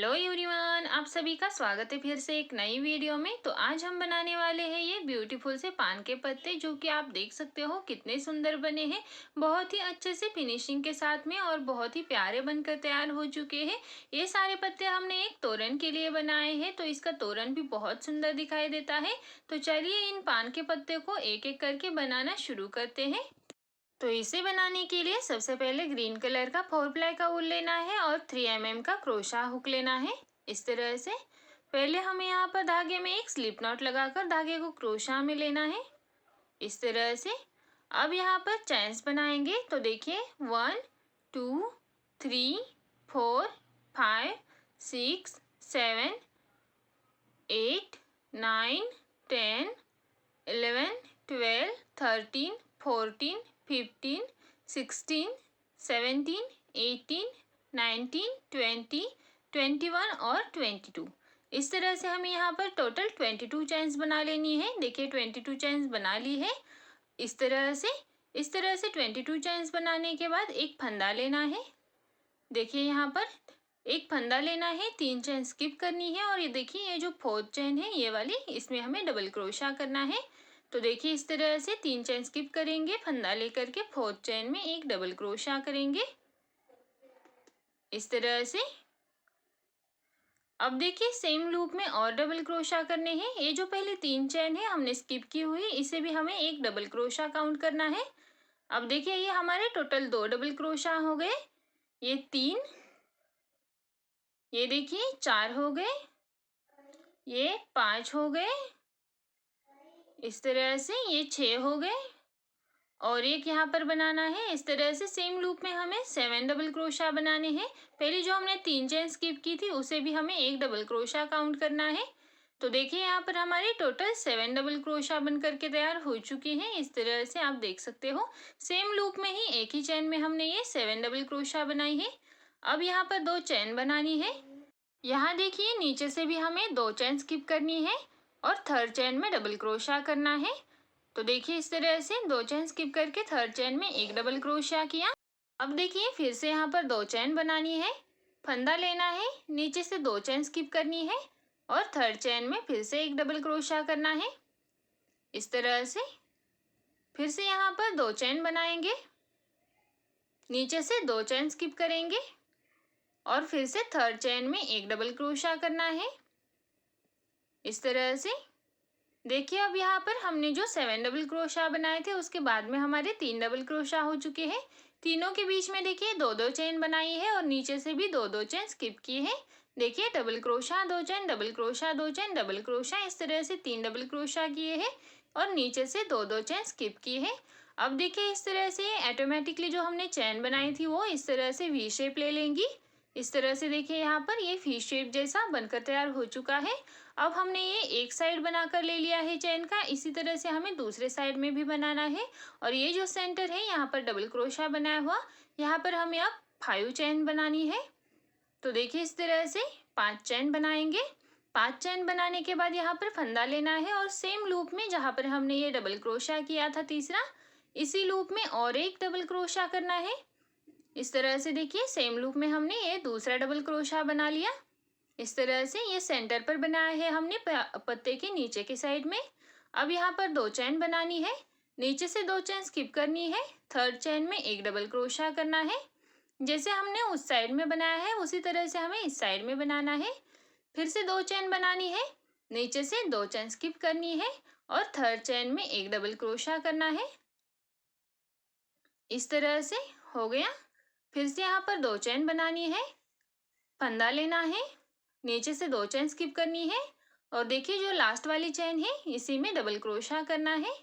Hello everyone, आप सभी का स्वागत है फिर से एक नई वीडियो में। तो आज हम बनाने वाले हैं ये ब्यूटीफुल से पान के पत्ते, जो कि आप देख सकते हो कितने सुंदर बने हैं। बहुत ही अच्छे से फिनिशिंग के साथ में और बहुत ही प्यारे बनकर तैयार हो चुके हैं। ये सारे पत्ते हमने एक तोरण के लिए बनाए हैं, तो इसका तोरण भी बहुत सुंदर दिखाई देता है। तो चलिए इन पान के पत्ते को एक एक करके बनाना शुरू करते हैं। तो इसे बनाने के लिए सबसे पहले ग्रीन कलर का 4 प्लाई का ऊन लेना है और 3 mm का क्रोशा हुक लेना है। इस तरह से पहले हमें यहाँ पर धागे में एक स्लिप नॉट लगाकर धागे को क्रोशा में लेना है। इस तरह से अब यहाँ पर चैन्स बनाएंगे। तो देखिए 1 2 3 4 5 6 7 8 9 10 11 12 13 14 15 16 17 18 19 20 21 और 22। इस तरह से हमें यहाँ पर टोटल 22 चैन्स बना लेनी है। देखिए 22 चैन्स बना ली है। इस तरह से 22 चैन्स बनाने के बाद एक फंदा लेना है। देखिए यहाँ पर एक फंदा लेना है, 3 चैन स्किप करनी है और ये देखिए ये जो 4th चैन है ये वाली, इसमें हमें डबल क्रोशा करना है। तो देखिए इस तरह से 3 चैन स्किप करेंगे, फंदा लेकर के 4th चैन में एक डबल क्रोशा करेंगे इस तरह से। अब देखिए सेम लूप में और डबल क्रोशा करने हैं। ये जो पहले 3 चैन है हमने स्किप की हुई, इसे भी हमें एक डबल क्रोशा काउंट करना है। अब देखिए ये हमारे टोटल 2 डबल क्रोशा हो गए, ये 3, ये देखिए 4 हो गए, ये 5 हो गए, इस तरह से ये 6 हो गए और एक यहाँ पर बनाना है। इस तरह से सेम लूप में हमें 7 डबल क्रोशा बनाने हैं। पहले जो हमने 3 चेन स्किप की थी उसे भी हमें एक डबल क्रोशा काउंट करना है। तो देखिए यहाँ पर हमारे टोटल 7 डबल क्रोशा बन करके तैयार हो चुके हैं। इस तरह से आप देख सकते हो सेम लूप में ही एक ही चेन में हमने ये 7 डबल क्रोशा बनाई है। अब यहाँ पर 2 चेन बनानी है। यहाँ देखिए नीचे से भी हमें 2 चेन स्किप करनी है और 3rd चेन में डबल क्रोशा करना है। तो देखिए इस तरह से 2 चेन स्किप करके 3rd चेन में एक डबल क्रोशा किया। अब देखिए फिर से यहाँ पर 2 चेन बनानी है, फंदा लेना है, नीचे से 2 चेन स्किप करनी है और 3rd चेन में फिर से एक डबल क्रोशा करना है। इस तरह से फिर से यहाँ पर 2 चेन बनाएंगे, नीचे से 2 चेन स्किप करेंगे और फिर से 3rd चेन में एक डबल क्रोशा करना है। इस तरह से देखिए अब यहाँ पर हमने जो 7 डबल क्रोशा बनाए थे उसके बाद में हमारे 3 डबल क्रोशा हो चुके हैं। तीनों के बीच में देखिए 2-2 चेन बनाई है और नीचे से भी 2-2 चेन स्किप की है। देखिए double crochet 2 chain, double crochet 2 chain, double crochet, इस तरह से 3 डबल क्रोशा किए हैं और नीचे से 2-2 चेन स्किप की है। अब देखिए इस तरह से ऑटोमेटिकली जो हमने चेन बनाई थी वो इस तरह से वी शेप ले लेंगी। इस तरह से देखिए यहाँ पर ये वी शेप जैसा बनकर तैयार हो चुका है। अब हमने ये एक साइड बनाकर ले लिया है चेन का, इसी तरह से हमें दूसरे साइड में भी बनाना है। और ये जो सेंटर है यहाँ पर डबल क्रोशा बनाया हुआ, यहाँ पर हमें अब 5 चेन बनानी है। तो देखिए इस तरह से 5 चेन बनाएंगे। 5 चेन बनाने के बाद यहाँ पर फंदा लेना है और सेम लूप में जहाँ पर हमने ये डबल क्रोशा किया था तीसरा, इसी लूप में और एक डबल क्रोशा करना है। इस तरह से देखिए सेम लूप में हमने ये दूसरा डबल क्रोशा बना लिया। इस तरह से ये सेंटर पर बनाया है हमने पत्ते के नीचे के साइड में। अब यहाँ पर 2 चेन बनानी है, नीचे से 2 चेन स्किप करनी है, 3rd चेन में एक डबल क्रोशा करना है। जैसे हमने उस साइड में बनाया है उसी तरह से हमें इस साइड में बनाना है। फिर से 2 चेन बनानी है, नीचे से 2 चेन स्किप करनी है और 3rd चेन में एक डबल क्रोशा करना है। इस तरह से हो गया। फिर से यहाँ पर 2 चेन बनानी है, फंदा लेना है, नीचे से 2 चेन स्किप करनी है और देखिए जो लास्ट वाली चेन है इसी में डबल क्रोशा करना है।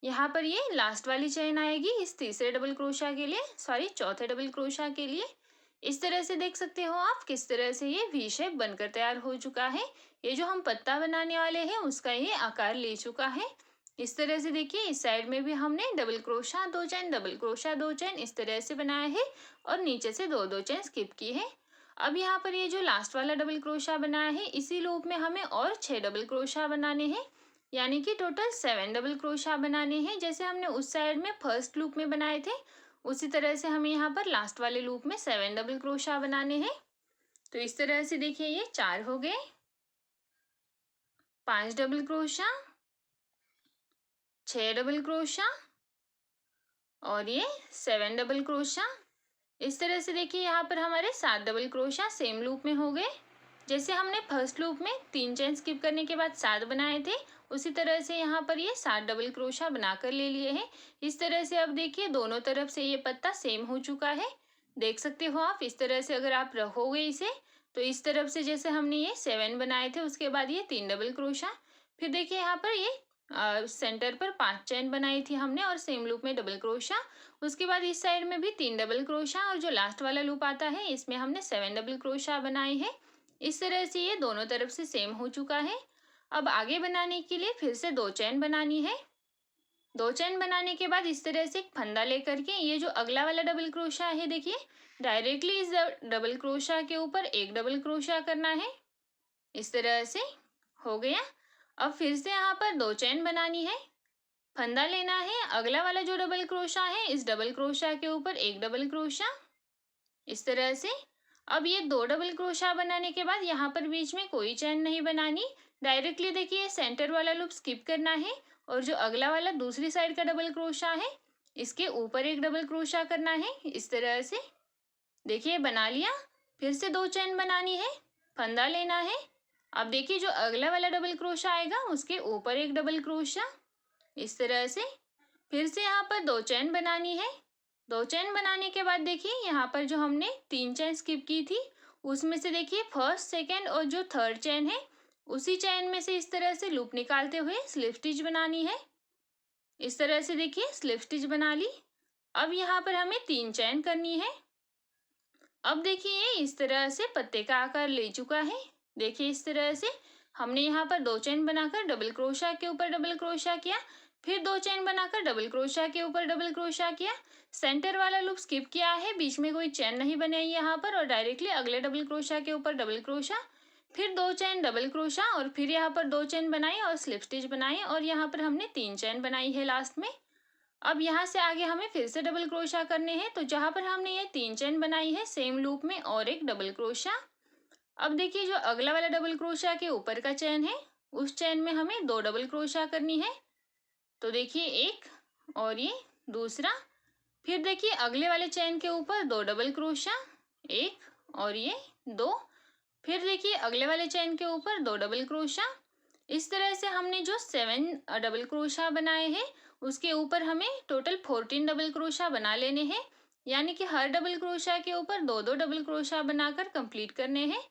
यहाँ पर ये लास्ट वाली चेन आएगी इस तीसरे डबल क्रोशा के लिए, सॉरी चौथे डबल क्रोशा के लिए। इस तरह से देख सकते हो आप किस तरह से ये वी शेप बनकर तैयार हो चुका है। ये जो हम पत्ता बनाने वाले हैं उसका ये आकार ले चुका है। इस तरह से देखिए इस साइड में भी हमने double crochet 2 chain, double crochet 2 chain इस तरह से बनाया है और नीचे से 2-2 चेन स्किप की है। अब यहाँ पर ये जो लास्ट वाला डबल क्रोशा बनाया है इसी लूप में हमें और 6 डबल क्रोशा बनाने हैं, यानी कि टोटल 7 डबल क्रोशा बनाने हैं। जैसे हमने उस साइड में फर्स्ट लूप में बनाए थे उसी तरह से हमें यहाँ पर लास्ट वाले लूप में 7 डबल क्रोशा बनाने हैं। तो इस तरह से देखिए ये 4 हो गए, 5 डबल क्रोशा, 6 डबल क्रोशा और ये 7 डबल क्रोशा। इस तरह से देखिए यहाँ पर हमारे 7 डबल क्रोशा सेम लूप में हो गए। जैसे हमने फर्स्ट लूप में 3 चेन स्किप करने के बाद 7 बनाए थे, उसी तरह से यहाँ पर ये 7 डबल क्रोशा बनाकर ले लिए हैं। इस तरह से अब देखिए दोनों तरफ से ये पत्ता सेम हो चुका है, देख सकते हो आप। इस तरह से अगर आप रखोगे इसे, तो इस तरफ से जैसे हमने ये 7 बनाए थे, उसके बाद ये 3 डबल क्रोशा, फिर देखिए यहाँ पर ये सेंटर पर 5 चेन बनाई थी हमने और सेम लूप में डबल क्रोशा, उसके बाद इस साइड में भी 3 डबल क्रोशा और जो लास्ट वाला लूप आता है इसमें हमने 7 डबल क्रोशा बनाए हैं। इस तरह से ये दोनों तरफ से सेम हो चुका है। अब आगे बनाने के लिए फिर से 2 चेन बनानी है। 2 चेन बनाने के बाद इस तरह से एक फंदा लेकर के ये जो अगला वाला डबल क्रोशा है, देखिए डायरेक्टली इस डबल क्रोशा के ऊपर एक डबल क्रोशा करना है। इस तरह से हो गया। अब फिर से यहाँ पर 2 चेन बनानी है, फंदा लेना है, अगला वाला जो डबल क्रोशा है इस डबल क्रोशा के ऊपर एक डबल क्रोशा, इस तरह से। अब ये 2 डबल क्रोशा बनाने के बाद यहाँ पर बीच में कोई चेन नहीं बनानी, डायरेक्टली देखिए सेंटर वाला लूप स्किप करना है और जो अगला वाला दूसरी साइड का डबल क्रोशा है इसके ऊपर एक डबल क्रोशा करना है। इस तरह से देखिए बना लिया। फिर से 2 चेन बनानी है, फंदा लेना है, अब देखिए जो अगला वाला डबल क्रोशा आएगा उसके ऊपर एक डबल क्रोशा, इस तरह से। फिर से यहाँ पर 2 चेन बनानी है। 2 चेन बनाने के बाद देखिए यहाँ पर जो हमने 3 चेन स्किप की थी उसमें से देखिए फर्स्ट, सेकंड और जो थर्ड चेन है उसी चेन में से इस तरह से लूप निकालते हुए स्लिप स्टिच बनानी है। इस तरह से देखिए स्लिप स्टिच बना ली। अब यहाँ पर हमें 3 चेन करनी है। अब देखिए ये इस तरह से पत्ते का आकार ले चुका है। देखिए इस तरह से हमने यहाँ पर 2 चेन बनाकर डबल क्रोशा के ऊपर डबल क्रोशा किया, फिर 2 चेन बनाकर डबल क्रोशा के ऊपर डबल क्रोशा किया, सेंटर वाला लूप स्किप किया है, बीच में कोई चेन नहीं बनाई यहाँ पर और डायरेक्टली अगले डबल क्रोशा के ऊपर डबल क्रोशा, फिर 2 चेन डबल क्रोशा और फिर यहाँ पर 2 चेन बनाई और स्लिप स्टिच बनाई और यहाँ पर हमने 3 चेन बनाई है लास्ट में। अब यहाँ से आगे हमें फिर से डबल क्रोशा करने हैं, तो जहाँ पर हमने ये 3 चेन बनाई है सेम लूप में और एक डबल क्रोशा। अब देखिए जो अगला वाला डबल क्रोशा के ऊपर का चेन है उस चेन में हमें 2 डबल क्रोशा करनी है। तो देखिए एक और ये दूसरा, फिर देखिए अगले वाले चेन के ऊपर 2 डबल क्रोशा, एक और ये 2, फिर देखिए अगले वाले चेन के ऊपर 2 डबल क्रोशा। इस तरह से हमने जो 7 डबल क्रोशा बनाए हैं उसके ऊपर हमें टोटल 14 डबल क्रोशा बना लेने हैं, यानी कि हर डबल क्रोशा के ऊपर 2-2 डबल क्रोशा बनाकर कंप्लीट करने हैं।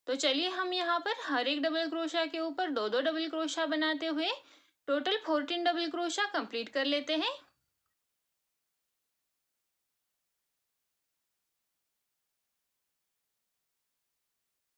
तो चलिए हम यहाँ पर हर एक डबल क्रोशा के ऊपर 2-2 डबल क्रोशा बनाते हुए टोटल 14 डबल क्रोशा कंप्लीट कर लेते हैं।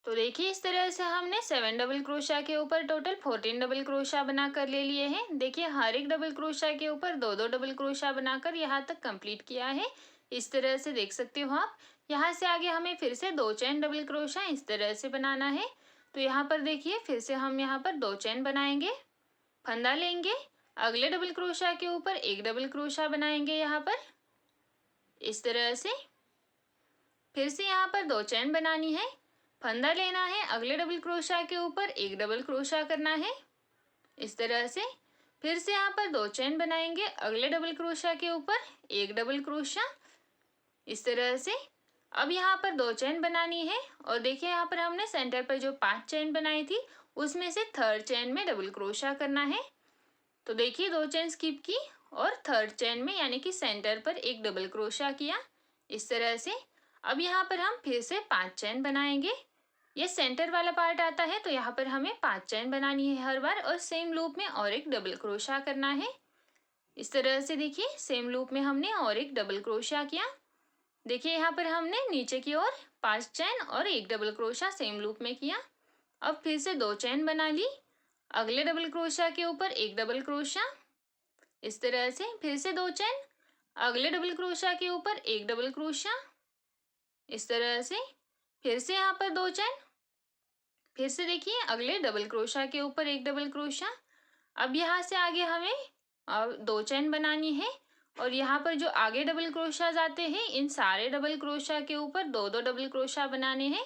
तो देखिए इस तरह से हमने 7 डबल क्रोशा के ऊपर टोटल 14 डबल क्रोशा बनाकर ले लिए हैं। देखिए हर एक डबल क्रोशा के ऊपर 2-2 डबल क्रोशा बनाकर यहाँ तक कंप्लीट किया है। इस तरह से देख सकते हो आप। यहाँ से आगे हमें फिर से 2 चेन डबल क्रोशा इस तरह से बनाना है। तो यहाँ पर देखिए फिर से हम यहाँ पर 2 चेन बनाएंगे, फंदा लेंगे, अगले डबल क्रोशा के ऊपर एक डबल क्रोशा बनाएंगे यहाँ पर, इस तरह से। फिर से यहाँ पर 2 चेन बनानी है, फंदा लेना है, अगले डबल क्रोशा के ऊपर एक डबल क्रोशा करना है, इस तरह से। फिर से यहाँ पर 2 चेन बनाएंगे, अगले डबल क्रोशा के ऊपर एक डबल क्रोशा, इस तरह से। अब यहाँ पर 2 चेन बनानी है और देखिए यहाँ पर हमने सेंटर पर जो 5 चेन बनाई थी उसमें से थर्ड चेन में डबल क्रोशा करना है। तो देखिए 2 चेन स्किप की और थर्ड चेन में यानी कि सेंटर पर एक डबल क्रोशा किया, इस तरह से। अब यहाँ पर हम फिर से 5 चेन बनाएंगे। ये सेंटर वाला पार्ट आता है तो यहाँ पर हमें 5 चेन बनानी है हर बार और सेम लूप में और एक डबल क्रोशा करना है, इस तरह से। देखिए सेम लूप में हमने और एक डबल क्रोशा किया। देखिए यहाँ पर हमने नीचे की ओर 5 चेन और एक डबल क्रोशा सेम लूप में किया। अब फिर से 2 चेन बना ली, अगले डबल क्रोशा के ऊपर एक डबल क्रोशा, इस तरह से। फिर से 2 चेन, अगले डबल क्रोशा के ऊपर एक डबल क्रोशा, इस तरह से। फिर से यहाँ पर 2 चेन, फिर से देखिए अगले डबल क्रोशा के ऊपर एक डबल क्रोशा। अब यहाँ से आगे हमें 2 चेन बनानी है और यहाँ पर जो आगे डबल क्रोशा आते हैं इन सारे डबल क्रोशा के ऊपर 2-2 डबल क्रोशा बनाने हैं।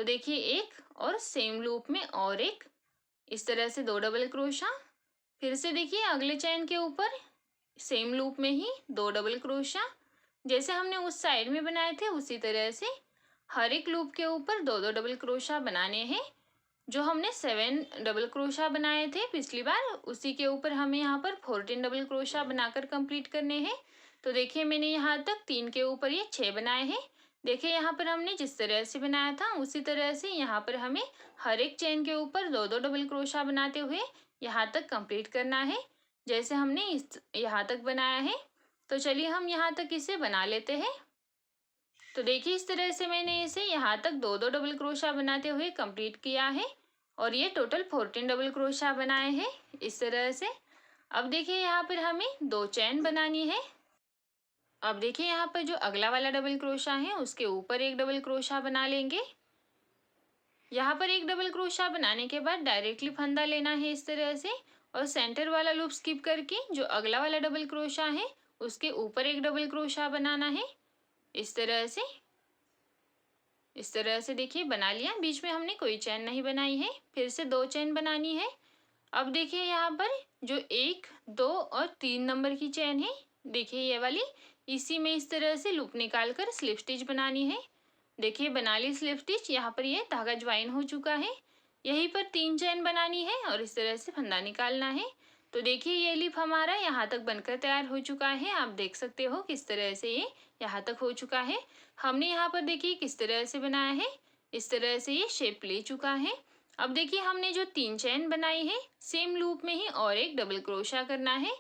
तो देखिए एक और सेम लूप में और एक, इस तरह से 2 डबल क्रोशा। फिर से देखिए अगले चेन के ऊपर सेम लूप में ही 2 डबल क्रोशा, जैसे हमने उस साइड में बनाए थे उसी तरह से हर एक लूप के ऊपर 2-2 डबल क्रोशा बनाने हैं। जो हमने 7 डबल क्रोशा बनाए थे पिछली बार, उसी के ऊपर हमें यहाँ पर 14 डबल क्रोशा बनाकर कंप्लीट करने हैं। तो देखिए मैंने यहाँ तक 3 के ऊपर ये 6 बनाए हैं। देखिए यहाँ पर हमने जिस तरह से बनाया था उसी तरह से यहाँ पर हमें हर एक चेन के ऊपर 2-2 डबल क्रोशा बनाते हुए यहाँ तक कंप्लीट करना है, जैसे हमने इस यहाँ तक बनाया है। तो चलिए हम यहाँ तक इसे बना लेते हैं। तो देखिए इस तरह से मैंने इसे यहाँ तक 2-2 डबल क्रोशा बनाते हुए कंप्लीट किया है और ये टोटल 14 डबल क्रोशा बनाए हैं इस तरह से। अब देखिए यहाँ पर हमें 2 चेन बनानी है। अब देखिए यहाँ पर जो अगला वाला डबल क्रोशा है उसके ऊपर एक डबल क्रोशा बना लेंगे। यहाँ पर एक डबल क्रोशा बनाने के बाद डायरेक्टली फंदा लेना है इस तरह से, और सेंटर वाला लूप स्किप करके जो अगला वाला डबल क्रोशा है उसके ऊपर एक डबल क्रोशा बनाना है इस तरह से। इस तरह से देखिए बना लिया, बीच में हमने कोई चेन नहीं बनाई है। फिर से 2 चेन बनानी है। अब देखिए यहाँ पर जो 1, 2 और 3 नंबर की चेन है, देखिए ये वाली, इसी में इस तरह से लूप निकाल कर स्लिप स्टिच बनानी है। देखिए बना ली स्लिप स्टिच, यहाँ पर ये धागा ज्वाइन हो चुका है। यहीं पर 3 चेन बनानी है और इस तरह से फंदा निकालना है। तो देखिए ये लिप हमारा यहाँ तक बनकर तैयार हो चुका है। आप देख सकते हो किस तरह से ये यहाँ तक हो चुका है। हमने यहाँ पर देखिए किस तरह से बनाया है, इस तरह से ये शेप ले चुका है। अब देखिए हमने जो 3 चेन बनाई है सेम लूप में ही और एक डबल क्रोशा करना है।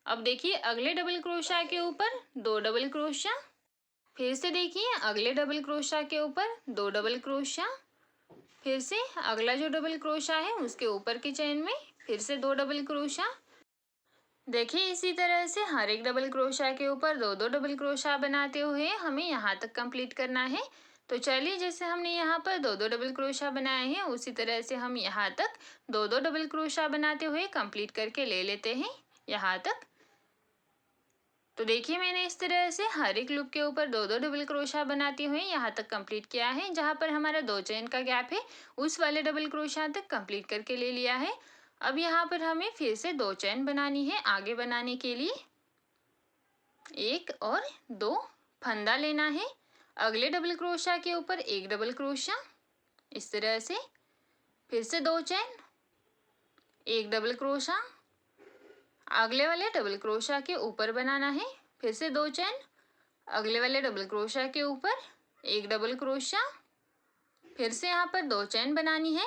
अब देखिए अगले डबल क्रोशा के ऊपर 2 डबल क्रोशा, फिर से देखिए अगले डबल क्रोशा के ऊपर 2 डबल क्रोशा, फिर से अगला जो डबल क्रोशा है उसके ऊपर के चेन में फिर से 2 डबल क्रोशा। देखिए इसी तरह से हर एक डबल क्रोशा के ऊपर 2-2 डबल क्रोशा बनाते हुए हमें यहाँ तक कंप्लीट करना है। तो चलिए जैसे हमने यहाँ पर 2-2 डबल क्रोशा बनाए हैं उसी तरह से हम यहाँ तक 2-2 डबल क्रोशा बनाते हुए कंप्लीट करके ले लेते हैं यहाँ तक। तो देखिए मैंने इस तरह से हर एक लूप के ऊपर 2-2 डबल क्रोशा बनाते हुए यहाँ तक कंप्लीट किया है। जहाँ पर हमारा 2 चेन का गैप है उस वाले डबल क्रोशा तक कंप्लीट करके ले लिया है। अब यहाँ पर हमें फिर से 2 चेन बनानी है आगे बनाने के लिए। 1 और 2 फंदा लेना है, अगले डबल क्रोशा के ऊपर एक डबल क्रोशा इस तरह से, फिर से 2 चेन, एक डबल क्रोशा, अगले वाले डबल क्रोशा के ऊपर बनाना है, फिर से 2 चेन, अगले वाले डबल क्रोशा के ऊपर एक डबल क्रोशा, फिर से यहाँ पर 2 चेन बनानी है,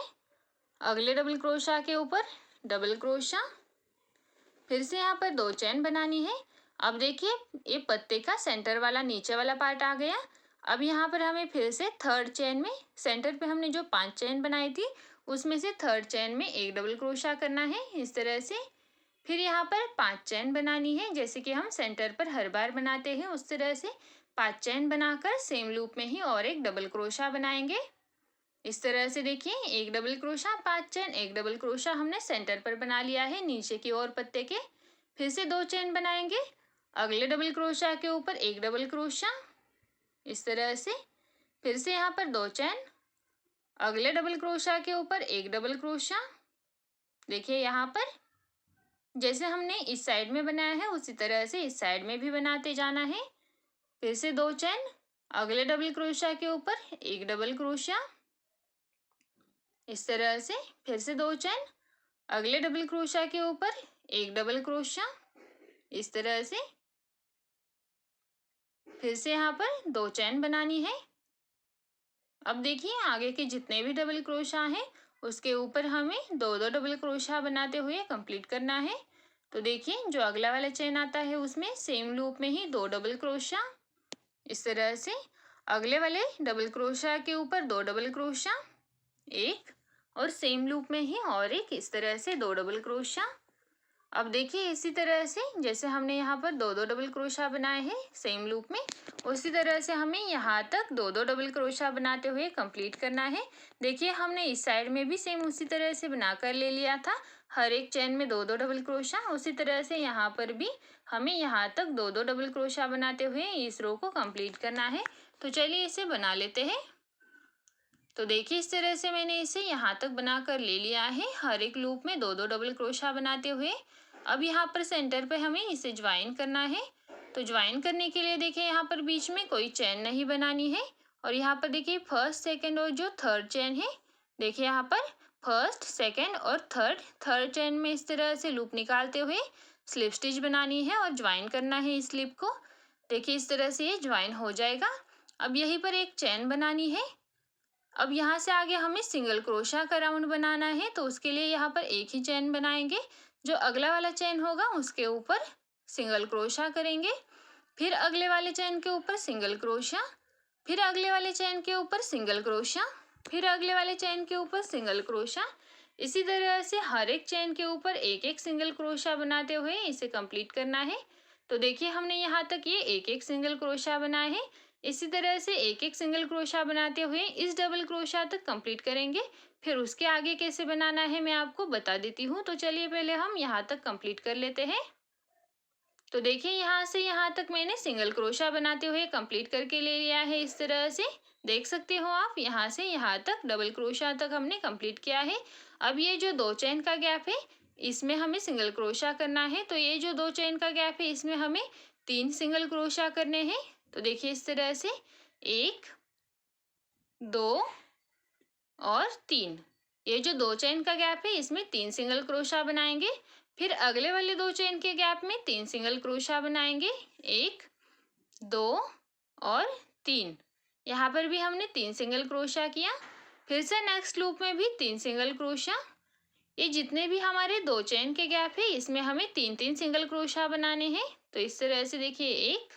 अगले डबल क्रोशा के ऊपर डबल क्रोशा, फिर से यहाँ पर 2 चेन बनानी है। अब देखिए ये पत्ते का सेंटर वाला नीचे वाला पार्ट आ गया। अब यहाँ पर हमें फिर से 3rd चेन में, सेंटर पे हमने जो 5 चेन बनाई थी उसमें से 3rd चेन में एक डबल क्रोशा करना है इस तरह से। फिर यहाँ पर 5 चेन बनानी है, जैसे कि हम सेंटर पर हर बार बनाते हैं उस तरह से 5 चेन बनाकर सेम लूप में ही और एक डबल क्रोशा बनाएंगे इस तरह से। देखिए एक डबल क्रोशा, 5 चेन, एक डबल क्रोशा हमने सेंटर पर बना लिया है नीचे की ओर पत्ते के। फिर से 2 चेन बनाएंगे, अगले डबल क्रोशा के ऊपर एक डबल क्रोशा इस तरह से, फिर से यहाँ पर 2 चेन, अगले डबल क्रोशा के ऊपर एक डबल क्रोशा। देखिए यहाँ पर जैसे हमने इस साइड में बनाया है उसी तरह से इस साइड में भी बनाते जाना है। फिर से 2 चेन, अगले डबल क्रोशा के ऊपर एक डबल क्रोशा इस तरह से, फिर से 2 चेन, अगले डबल क्रोशा के ऊपर एक डबल क्रोशा इस तरह से, फिर से यहाँ पर 2 चेन बनानी है। अब देखिए आगे के जितने भी डबल क्रोशा हैं उसके ऊपर हमें 2-2 डबल क्रोशा बनाते हुए कंप्लीट करना है। तो देखिए जो अगला वाला चेन आता है उसमें सेम लूप में ही 2 डबल क्रोशा इस तरह से, अगले वाले डबल क्रोशा के ऊपर 2 डबल क्रोशा, एक और सेम लूप में ही और एक इस तरह से 2 डबल क्रोशा। अब देखिए इसी तरह से जैसे हमने यहाँ पर 2-2 डबल क्रोशा बनाए हैं सेम लूप में, उसी तरह से हमें यहाँ तक 2-2 डबल क्रोशा बनाते हुए कंप्लीट करना है। देखिए हमने इस साइड में भी सेम उसी तरह से बनाकर ले लिया था, हर एक चेन में 2-2 डबल क्रोशा। उसी तरह से यहाँ पर भी हमें यहाँ तक 2-2 डबल क्रोशा बनाते हुए इस रो को कंप्लीट करना है। तो चलिए इसे बना लेते हैं। तो देखिए इस तरह से मैंने इसे यहाँ तक बनाकर ले लिया है, हर एक लूप में 2-2 डबल क्रोशा बनाते हुए। अब यहाँ पर सेंटर पे हमें इसे ज्वाइन करना है। तो ज्वाइन करने के लिए देखिए यहाँ पर बीच में कोई चेन नहीं बनानी है। और यहाँ पर देखिए फर्स्ट, सेकंड और जो थर्ड चेन है, देखिए यहाँ पर फर्स्ट, सेकंड और थर्ड चेन में इस तरह से लूप निकालते हुए स्लिप स्टिच बनानी है और ज्वाइन करना है इस स्लिप को। देखिए इस तरह से ये ज्वाइन हो जाएगा। अब यहीं पर एक चेन बनानी है। अब यहाँ से आगे हमें सिंगल क्रोशा का राउंड बनाना है, तो उसके लिए यहाँ पर एक ही चेन बनाएंगे। जो अगला वाला चेन होगा उसके ऊपर सिंगल क्रोशा करेंगे, फिर अगले वाले चेन के ऊपर सिंगल क्रोशा, फिर अगले वाले चेन के ऊपर सिंगल क्रोशा, फिर अगले वाले चेन के ऊपर सिंगल क्रोशा। इसी तरह से हर एक चेन के ऊपर एक एक सिंगल क्रोशा बनाते हुए इसे कंप्लीट करना है। तो देखिए हमने यहाँ तक ये एक एक सिंगल क्रोशा बनाए हैं। इसी तरह से एक एक सिंगल क्रोशा बनाते हुए इस डबल क्रोशा तक कंप्लीट करेंगे। फिर उसके आगे कैसे बनाना है मैं आपको बता देती हूँ। तो चलिए पहले हम यहाँ तक कंप्लीट कर लेते हैं। तो देखिए यहाँ से यहाँ तक मैंने सिंगल क्रोशा बनाते हुए कंप्लीट करके ले लिया है। इस तरह से देख सकते हो आप, यहाँ से यहाँ तक डबल क्रोशा तक हमने कंप्लीट किया है। अब ये जो 2 चेन का गैप है इसमें हमें सिंगल क्रोशा करना है। तो ये जो 2 चेन का गैप है इसमें हमें 3 सिंगल क्रोशा करने हैं। तो देखिए इस तरह से 1, 2 और 3। ये जो 2 चेन का गैप है इसमें 3 सिंगल क्रोशा बनाएंगे। फिर अगले वाले 2 चेन के गैप में 3 सिंगल क्रोशा बनाएंगे, 1, 2 और 3। यहाँ पर भी हमने 3 सिंगल क्रोशा किया। फिर से नेक्स्ट लूप में भी 3 सिंगल क्रोशा। ये जितने भी हमारे 2 चेन के गैप है इसमें हमें 3-3 सिंगल क्रोशा बनाने हैं। तो इस तरह से देखिए 1,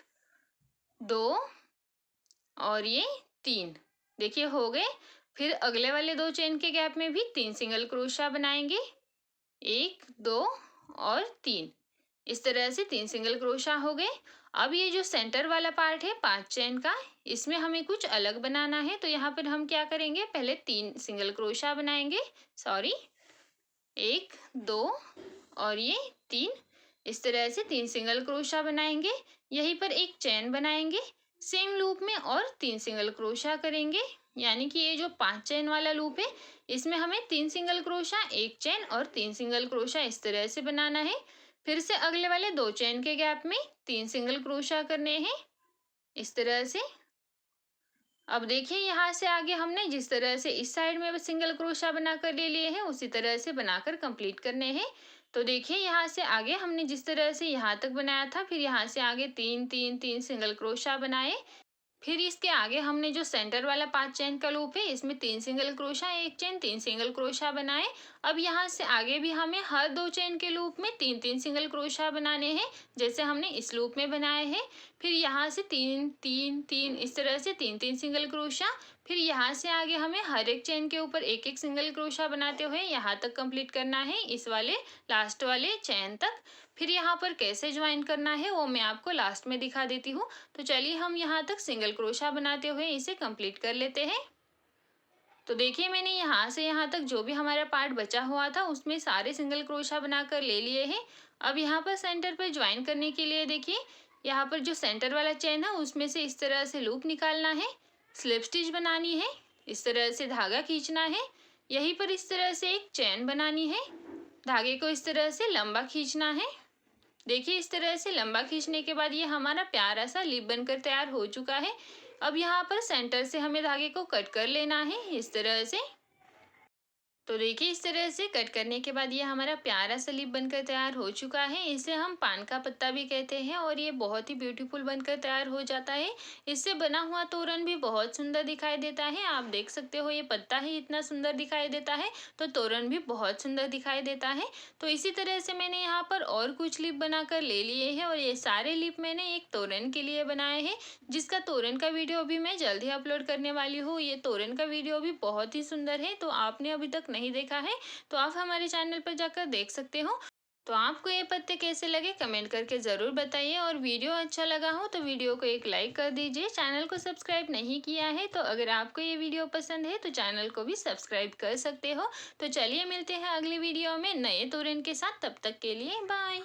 2 और ये 3, देखिए हो गए। फिर अगले वाले 2 चेन के गैप में भी 3 सिंगल क्रोशा बनाएंगे, 1, 2 और 3। इस तरह से 3 सिंगल क्रोशा हो गए। अब ये जो सेंटर वाला पार्ट है 5 चेन का, इसमें हमें कुछ अलग बनाना है। तो यहाँ पर हम क्या करेंगे, पहले 3 सिंगल क्रोशा बनाएंगे, 1, 2 और ये 3। इस तरह से 3 सिंगल क्रोशा बनाएंगे। यहीं पर एक चेन बनाएंगे सेम लूप में और 3 सिंगल क्रोशा करेंगे। यानी कि ये जो 5 चेन वाला लूप है इसमें हमें 3 सिंगल क्रोशा, एक चेन और 3 सिंगल क्रोशा इस तरह से बनाना है। फिर से अगले वाले 2 चेन के गैप में 3 सिंगल क्रोशा करने हैं इस तरह से। अब देखिए यहाँ से आगे हमने जिस तरह से इस साइड में सिंगल क्रोशा बनाकर ले लिए हैं उसी तरह से बनाकर कंप्लीट करने हैं। तो देखिए यहाँ से आगे हमने जिस तरह से यहाँ तक बनाया था, फिर यहाँ से आगे 3-3-3 सिंगल क्रोशा बनाए। फिर इसके आगे हमने जो सेंटर वाला 5 चेन का लूप है इसमें 3 सिंगल क्रोशा, एक चेन, 3 सिंगल क्रोशा बनाए। अब यहाँ से आगे भी हमें हर 2 चेन के लूप में 3-3 सिंगल क्रोशा बनाने हैं जैसे हमने इस लूप में बनाए हैं। फिर यहाँ से 3-3-3 इस तरह से 3-3 सिंगल क्रोशा। फिर यहाँ से आगे हमें हर एक चेन के ऊपर एक एक सिंगल क्रोशा बनाते हुए यहाँ तक कंप्लीट करना है, इस वाले लास्ट वाले चेन तक। फिर यहाँ पर कैसे ज्वाइन करना है वो मैं आपको लास्ट में दिखा देती हूँ। तो चलिए हम यहाँ तक सिंगल क्रोशा बनाते हुए इसे कंप्लीट कर लेते हैं। तो देखिए मैंने यहाँ से यहाँ तक जो भी हमारा पार्ट बचा हुआ था उसमें सारे सिंगल क्रोशा बनाकर ले लिए हैं। अब यहाँ पर सेंटर पर ज्वाइन करने के लिए देखिए यहाँ पर जो सेंटर वाला चेन है उसमें से इस तरह से लूप निकालना है, स्लिप स्टिच बनानी है, इस तरह से धागा खींचना है। यहीं पर इस तरह से एक चेन बनानी है, धागे को इस तरह से लंबा खींचना है। देखिए इस तरह से लंबा खींचने के बाद ये हमारा प्यारा सा लिप बनकर तैयार हो चुका है। अब यहाँ पर सेंटर से हमें धागे को कट कर लेना है इस तरह से। तो देखिए इस तरह से कट करने के बाद ये हमारा प्यारा सा लिप बनकर तैयार हो चुका है। इसे हम पान का पत्ता भी कहते हैं और ये बहुत ही ब्यूटीफुल बनकर तैयार हो जाता है। इससे बना हुआ तोरण भी बहुत सुंदर दिखाई देता है। आप देख सकते हो ये पत्ता ही इतना सुंदर दिखाई देता है तो तोरण भी बहुत सुंदर दिखाई देता है। तो इसी तरह से मैंने यहाँ पर और कुछ लिप बनाकर ले लिए हैं और ये सारे लिप मैंने एक तोरण के लिए बनाए हैं जिसका तोरण का वीडियो भी मैं जल्द ही अपलोड करने वाली हूँ। ये तोरण का वीडियो भी बहुत ही सुंदर है, तो आपने अभी तक नहीं देखा है तो आप हमारे चैनल पर जाकर देख सकते हो। तो आपको ये पत्ते कैसे लगे कमेंट करके ज़रूर बताइए और वीडियो अच्छा लगा हो तो वीडियो को एक लाइक कर दीजिए। चैनल को सब्सक्राइब नहीं किया है तो अगर आपको ये वीडियो पसंद है तो चैनल को भी सब्सक्राइब कर सकते हो। तो चलिए मिलते हैं अगली वीडियो में नए तोरण के साथ, तब तक के लिए बाय।